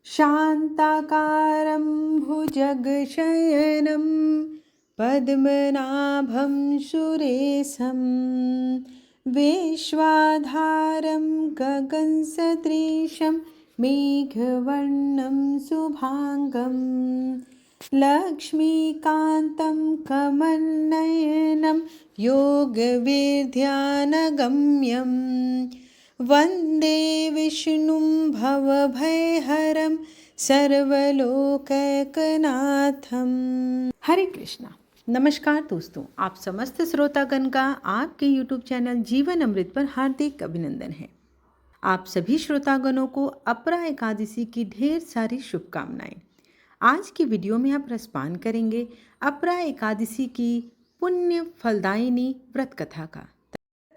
शान्ताकारं भुजगशयनं पद्मनाभं सुरेशं विश्वाधारं गगनसदृशं मेघवर्णं शुभाङ्गं लक्ष्मीकान्तं कमलनयनं योगविद्यानगम्यं वन्दे विष्णुं भवभयहरं सर्वलोकैकनाथम। हरे कृष्णा। नमस्कार दोस्तों, आप समस्त श्रोतागण का आपके YouTube चैनल जीवन अमृत पर हार्दिक अभिनंदन है। आप सभी श्रोतागणों को अपरा एकादशी की ढेर सारी शुभकामनाएं। आज की वीडियो में आप रसपान करेंगे अपरा एकादशी की पुण्य फलदायिनी व्रत कथा का।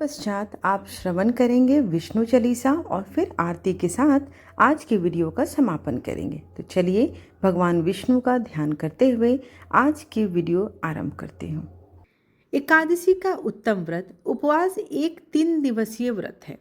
पश्चात आप श्रवण करेंगे विष्णु चालीसा और फिर आरती के साथ आज की वीडियो का समापन करेंगे। तो चलिए भगवान विष्णु का ध्यान करते हुए आज की वीडियो आरंभ करते हूँ। एकादशी का उत्तम व्रत उपवास एक 3 दिवसीय व्रत है।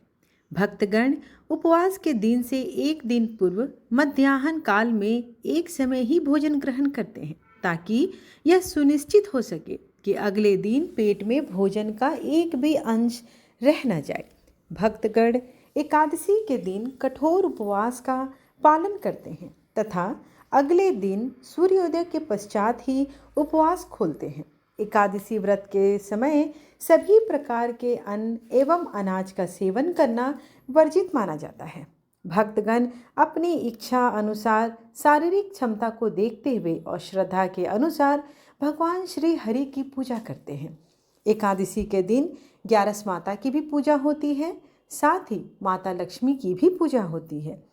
भक्तगण उपवास के दिन से एक दिन पूर्व मध्याह्न काल में एक समय ही भोजन ग्रहण करते हैं ताकि यह सुनिश्चित हो सके कि अगले दिन पेट में भोजन का एक भी अंश रह न जाए। भक्तगण एकादशी के दिन कठोर उपवास का पालन करते हैं तथा अगले दिन सूर्योदय के पश्चात ही उपवास खोलते हैं। एकादशी व्रत के समय सभी प्रकार के अन्न एवं अनाज का सेवन करना वर्जित माना जाता है। भक्तगण अपनी इच्छा अनुसार शारीरिक क्षमता को देखते हुए और श्रद्धा के अनुसार भगवान श्री हरि की पूजा करते हैं। एकादशी के दिन 11 माता की भी पूजा होती है, साथ ही माता लक्ष्मी की भी पूजा होती है।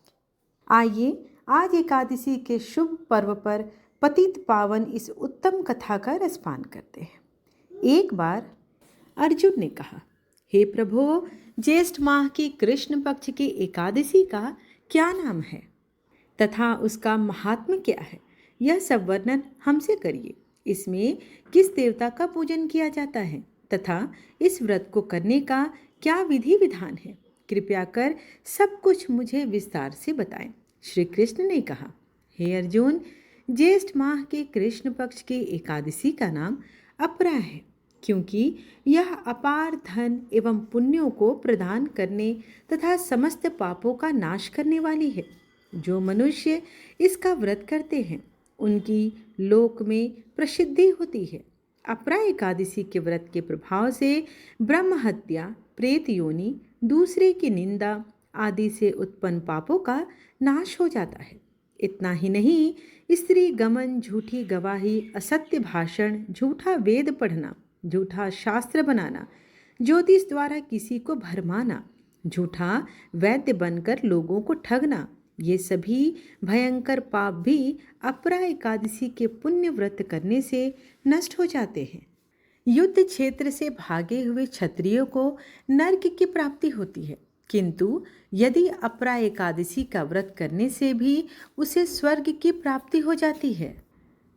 आइए आज एकादशी के शुभ पर्व पर पतित पावन इस उत्तम कथा का रसपान करते हैं। एक बार अर्जुन ने कहा, हे प्रभु, ज्येष्ठ माह की कृष्ण पक्ष की एकादशी का क्या नाम है तथा उसका महात्म्य क्या है, यह सब वर्णन हमसे करिए। इसमें किस देवता का पूजन किया जाता है तथा इस व्रत को करने का क्या विधि विधान है, कृपया कर सब कुछ मुझे विस्तार से बताएं। श्री कृष्ण ने कहा, हे अर्जुन, ज्येष्ठ माह के कृष्ण पक्ष की एकादशी का नाम अपरा है, क्योंकि यह अपार धन एवं पुण्यों को प्रदान करने तथा समस्त पापों का नाश करने वाली है। जो मनुष्य इसका व्रत करते हैं उनकी लोक में प्रसिद्धि होती है। अपरा एकादशी के व्रत के प्रभाव से ब्रह्म हत्या, प्रेत योनि, दूसरे की निंदा आदि से उत्पन्न पापों का नाश हो जाता है। इतना ही नहीं, स्त्री गमन, झूठी गवाही, असत्य भाषण, झूठा वेद पढ़ना, झूठा शास्त्र बनाना, ज्योतिष द्वारा किसी को भरमाना, झूठा वैद्य बनकर लोगों को ठगना, ये सभी भयंकर पाप भी अपरा एकादशी के पुण्य व्रत करने से नष्ट हो जाते हैं। युद्ध क्षेत्र से भागे हुए क्षत्रियों को नर्क की प्राप्ति होती है, किंतु यदि अपरा एकादशी का व्रत करने से भी उसे स्वर्ग की प्राप्ति हो जाती है।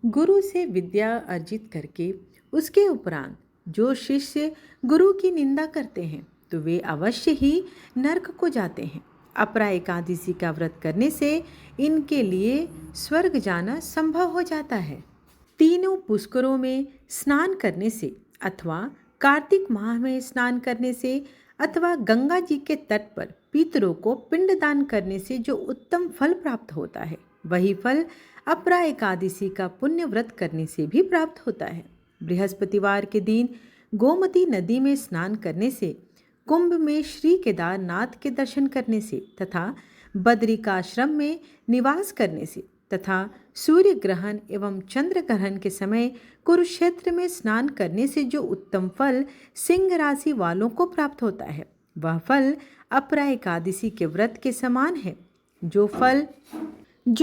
गुरु से विद्या अर्जित करके उसके उपरांत जो शिष्य गुरु की निंदा करते हैं तो वे अवश्य ही नर्क को जाते हैं। अपरा एकादशी का व्रत करने से इनके लिए स्वर्ग जाना संभव हो जाता है। तीनों पुष्करों में स्नान करने से अथवा कार्तिक माह में स्नान करने से अथवा गंगा जी के तट पर पितरों को पिंडदान करने से जो उत्तम फल प्राप्त होता है, वही फल अपरा एकादशी का पुण्य व्रत करने से भी प्राप्त होता है। बृहस्पतिवार के दिन गोमती नदी में स्नान करने से, कुंभ में श्री केदारनाथ के दर्शन करने से तथा बद्रिकाश्रम में निवास करने से तथा सूर्य ग्रहण एवं चंद्र ग्रहण के समय कुरुक्षेत्र में स्नान करने से जो उत्तम फल सिंह राशि वालों को प्राप्त होता है, वह फल अपरा एकादशी के व्रत के समान है। जो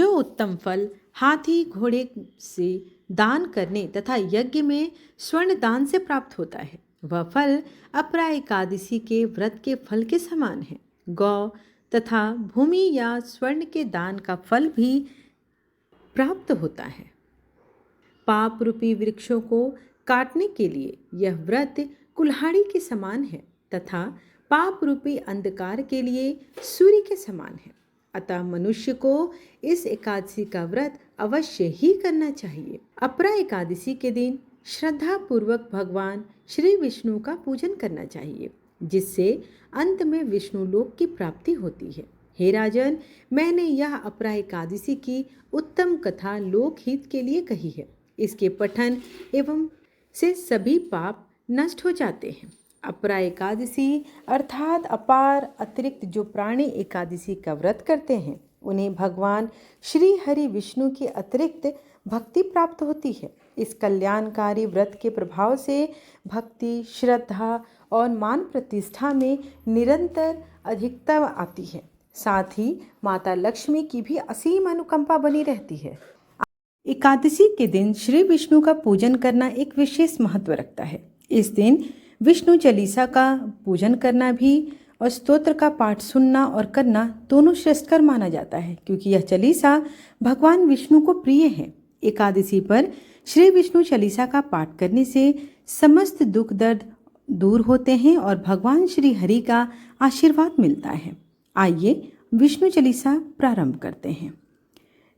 उत्तम फल हाथी घोड़े से दान करने तथा यज्ञ में स्वर्ण दान से प्राप्त होता है, वह फल अपरा एकादशी के व्रत के फल के समान है। गौ तथा भूमि या स्वर्ण के दान का फल भी प्राप्त होता है। पाप रूपी वृक्षों को काटने के लिए यह व्रत कुल्हाड़ी के समान है तथा पाप रूपी अंधकार के लिए सूर्य के समान है। अतः मनुष्य को इस एकादशी का व्रत अवश्य ही करना चाहिए। अपरा एकादशी के दिन श्रद्धा पूर्वक भगवान श्री विष्णु का पूजन करना चाहिए, जिससे अंत में विष्णु लोक की प्राप्ति होती है। हे राजन, मैंने यह अपरा एकादशी की उत्तम कथा लोकहित के लिए कही है। इसके पठन एवं से सभी पाप नष्ट हो जाते हैं। अपरा एकादशी अर्थात अपार अतिरिक्त जो प्राणी एकादशी का व्रत करते हैं, उन्हें भगवान श्री हरि विष्णु की अतिरिक्त भक्ति प्राप्त होती है। इस कल्याणकारी व्रत के प्रभाव से भक्ति, श्रद्धा और मान प्रतिष्ठा में निरंतर अधिकता आती है। साथ ही माता लक्ष्मी की भी असीम अनुकंपा बनी रहती है। एकादशी के दिन श्री विष्णु का पूजन करना एक विशेष महत्व रखता है। इस दिन विष्णु चालीसा का पूजन करना भी और स्तोत्र का पाठ सुनना और करना दोनों श्रेष्ठकर माना जाता है, क्योंकि यह चालीसा भगवान विष्णु को प्रिय है। एकादशी पर श्री विष्णु चालीसा का पाठ करने से समस्त दुख दर्द दूर होते हैं और भगवान श्री हरि का आशीर्वाद मिलता है। आइए विष्णु चालीसा प्रारंभ करते हैं।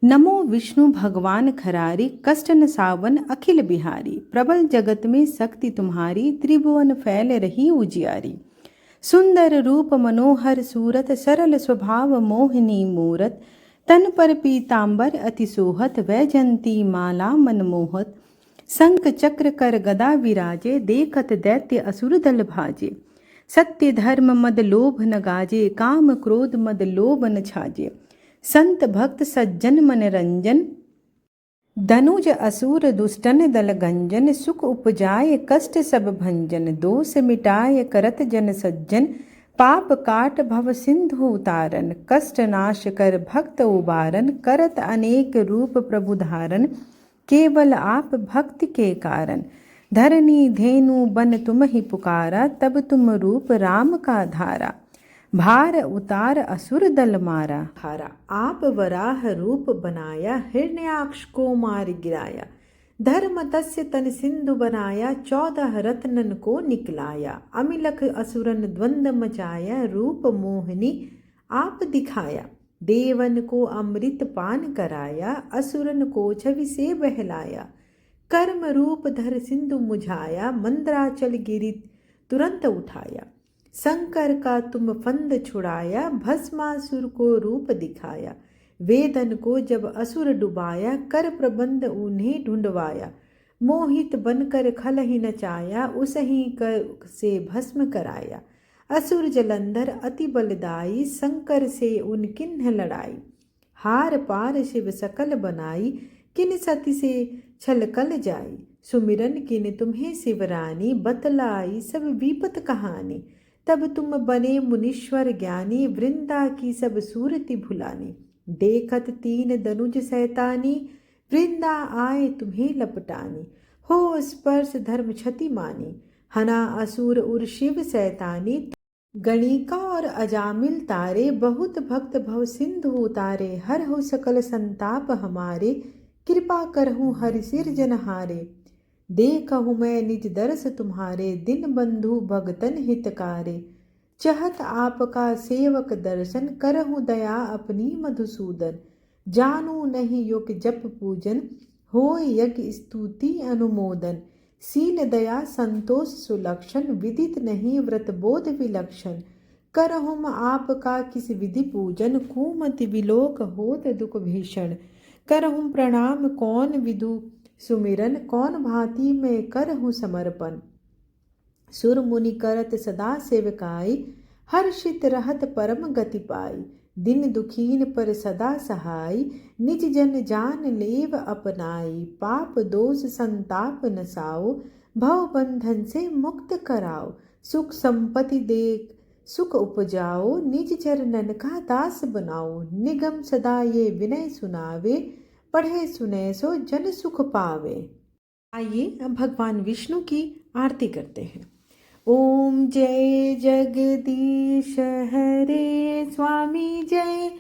नमो विष्णु भगवान खरारी, कष्ट न सावन अखिल बिहारी। प्रबल जगत में शक्ति तुम्हारी, त्रिभुवन फैल रही उजियारी। सुंदर रूप मनोहर सूरत, सरल स्वभाव मोहिनी मूरत। तन पर पीतांबर अति सोहत, वैजंती माला मनमोहत। शंख चक्र कर गदा विराजे, देखत दैत्य असुर दल भाजे। सत्य धर्म मद लोभ न गाजे, काम क्रोध मद लोभ न छाजे। संत भक्त सज्जन मनरंजन, धनुज असुर दुष्टन दल गंजन। सुख उपजाय कष्ट सब भंजन, दोष मिटाय करत जन सज्जन। पाप काट भव सिंधु उतारन, कष्ट नाश कर भक्त उबारन। करत अनेक रूप प्रभु धारन, केवल आप भक्ति के कारण। धरनी धेनु बन तुम ही पुकारा, तब तुम रूप राम का धारा। भार उतार असुर दल मारा, हारा आप वराह रूप बनाया। हिरण्याक्ष को मार गिराया, धर्म तस्य तन सिंधु बनाया। 14 रत्नन को निकलाया, अमिलख असुरन द्वंद मचाया। रूप मोहिनी आप दिखाया, देवन को अमृत पान कराया। असुरन को छवि से बहलाया, कर्म रूप धर सिंधु मुझाया। मंद्राचल गिरी तुरंत उठाया, शंकर का तुम फंद छुड़ाया। भस्मासुर को रूप दिखाया, वेदन को जब असुर डुबाया। कर प्रबंध उन्हें ढूंढवाया, मोहित बनकर खल ही नचाया। उसही कर से भस्म कराया, असुर जलंधर अति बलदाई। शंकर से उनकिन्ह लड़ाई, हार पार शिव सकल बनाई। किन सती से छलकल जाई, सुमिरन किन तुम्हें शिवरानी। बतलाई सब विपत कहानी, तब तुम बने मुनीश्वर ज्ञानी। वृंदा की सब सूरति भुलानी, देखत 3 दनुज सैतानी। वृंदा आए तुम्हें लपटानी, हो स्पर्श धर्म क्षति मानी। हना असुर उर शिव सैतानी, गणिका और अजामिल तारे। बहुत भक्त भव सिंधु उतारे, हर हो सकल संताप हमारे। कृपा करहूँ हरि सिर जनहारे, देखहूँ मैं निज दर्श तुम्हारे। दिन बंधु भगतन हितकारे, चहत आपका सेवक दर्शन। करहूँ दया अपनी मधुसूदन, जानू नहीं योग जप पूजन। होय यज्ञ स्तुति अनुमोदन, सील दया संतोष सुलक्षण। विदित नहीं व्रत बोध विलक्षण, करहुम आपका किस विधि पूजन। कुमति विलोक होत दुख भीषण, करहुँ प्रणाम कौन विदु सुमिरन। कौन भांति में करहूँ समर्पण, सुर मुनि करत सदा सेवकाई। हर्षित रहत परम गति पाई, दिन दुखीन पर सदा सहाय। निज जन जान लेव अपनाई, पाप दोष संताप नसाओ। भव बंधन से मुक्त कराओ, सुख संपत्ति देख सुख उपजाओ। निज चरणन का दास बनाओ, निगम सदा ये विनय सुनावे। पढ़े सुने सो जन सुख पावे। आइए अब भगवान विष्णु की आरती करते हैं। ओम जय जगदीश हरे स्वामी, जय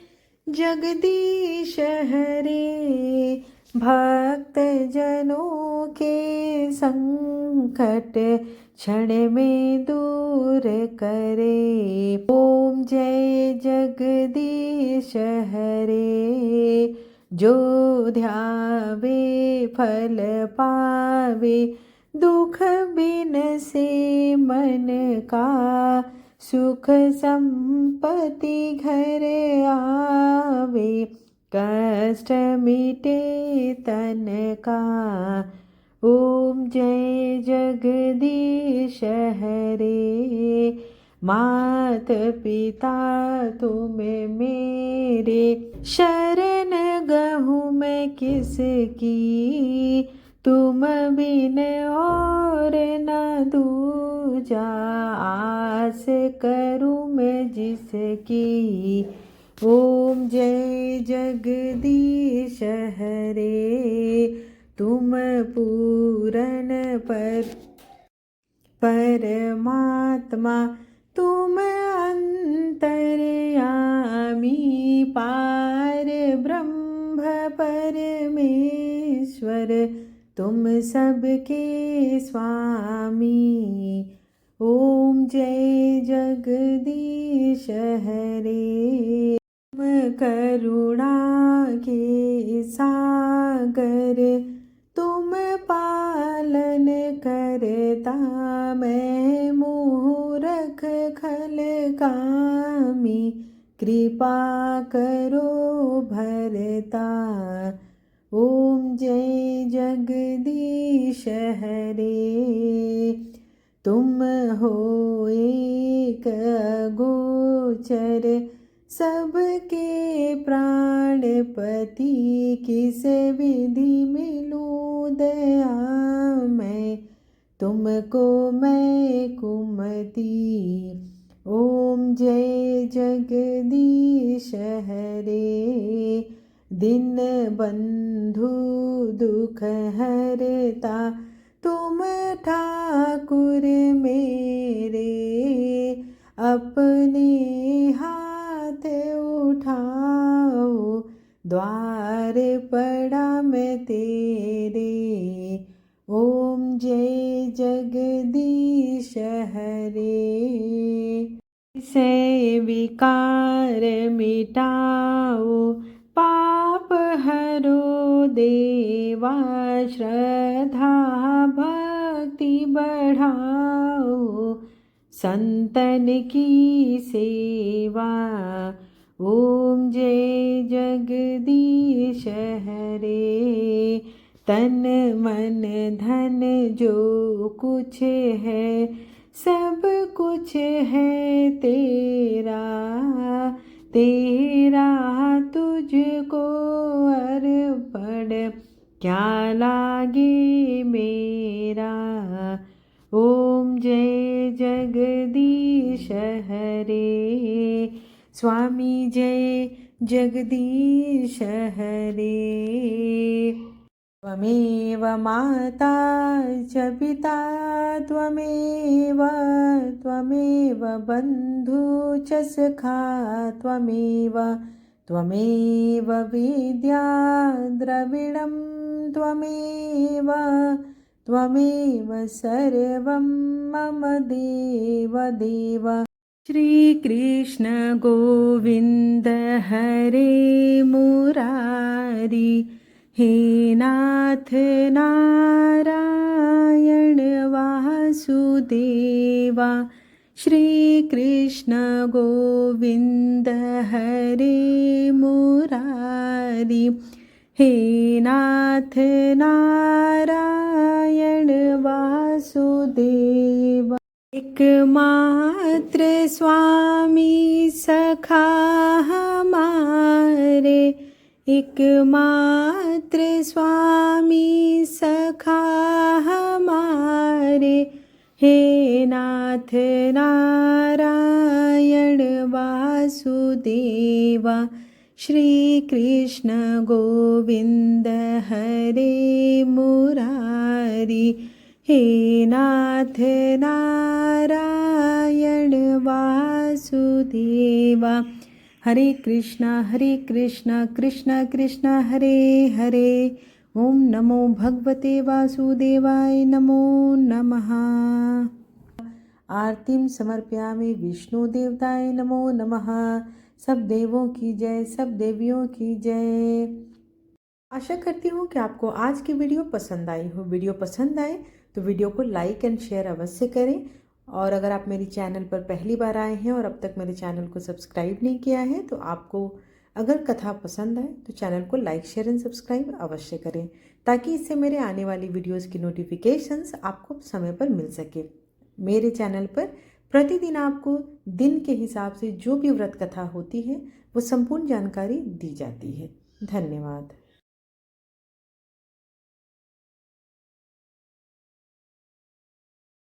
जगदीश हरे। भक्त जनों के संकट क्षण में दूर करे। ओम जय जगदीश हरे, जो ध्यावे फल पावे, दुख बिन से मन का, सुख संपत्ति घर आवे, कष्ट मिटे तन का। ओम जय जगदीश हरे, मात पिता तुम मेरे, शरण गहूँ मैं किसकी, तुम बिन और न दूजा, आस करूँ मैं जिसकी। ओम जय जगदीश हरे, तुम पूरन परमात्मा, तुम अंतर्यामी, पार ब्रह्म परमेश्वर, तुम सबके स्वामी। ओम जय जगदीश हरे, तुम करुणा के सागर, तुम पालन करता, मैं मूरख खल कामी, कृपा करो भरता। ओम जय जगदीश हरे, तुम हो एक अगोचर, सबके प्राणपति, किस विधि मिलूं दया मैं, तुमको मैं कुमति। ओम जय जगदीश हरे, दिन बंधु दुख हरता, तुम ठाकुर मेरे, अपने हाथ उठाओ, द्वार पड़ा मैं तेरे। ओम जय जगदीश हरे, से विकार मिटाओ, पाप हरो देवा, श्रद्धा भक्ति बढ़ाओ, संतन की सेवा। ओम जय जगदीश हरे, तन मन धन जो कुछ है, सब कुछ है तेरा, तेरा तुझको अर्पण, क्या लागे मेरा। ओम जय जगदीश हरे, स्वामी जय जगदीश हरे। त्वमेव माता च पिता, त्वमेव त्वमेव बन्धु च सखा, त्वमेव त्वमेव विद्या द्रविणं, त्वमेव त्वमेव सर्वं मम देव देव। श्री कृष्ण गोविंद हरे मुरारी, हे नाथ नारायण वासुदेवा। श्री कृष्ण गोविंद हरे मुरारी, हे नाथ नारायण वासुदेवा। एकमात्र स्वामी सखा हमारे, एकमात्र स्वामी सखा हमारे, हे नाथ नारायण वासुदेवा। श्री कृष्ण गोविंद हरे मुरारी, हे नाथ नारायण वासुदेवा। हरे कृष्णा कृष्ण कृष्ण हरे हरे। ओम नमो भगवते वासुदेवाय नमो नमः। आरतीम समर्पयामि विष्णु देवताय नमो नमः। सब देवों की जय, सब देवियों की जय। आशा करती हूँ कि आपको आज की वीडियो पसंद आई हो। वीडियो पसंद आए तो वीडियो को लाइक एंड शेयर अवश्य करें। और अगर आप मेरी चैनल पर पहली बार आए हैं और अब तक मेरे चैनल को सब्सक्राइब नहीं किया है तो आपको अगर कथा पसंद आए तो चैनल को लाइक शेयर एंड सब्सक्राइब अवश्य करें, ताकि इससे मेरे आने वाली वीडियोस की नोटिफिकेशंस आपको समय पर मिल सके। मेरे चैनल पर प्रतिदिन आपको दिन के हिसाब से जो भी व्रत कथा होती है वो संपूर्ण जानकारी दी जाती है। धन्यवाद।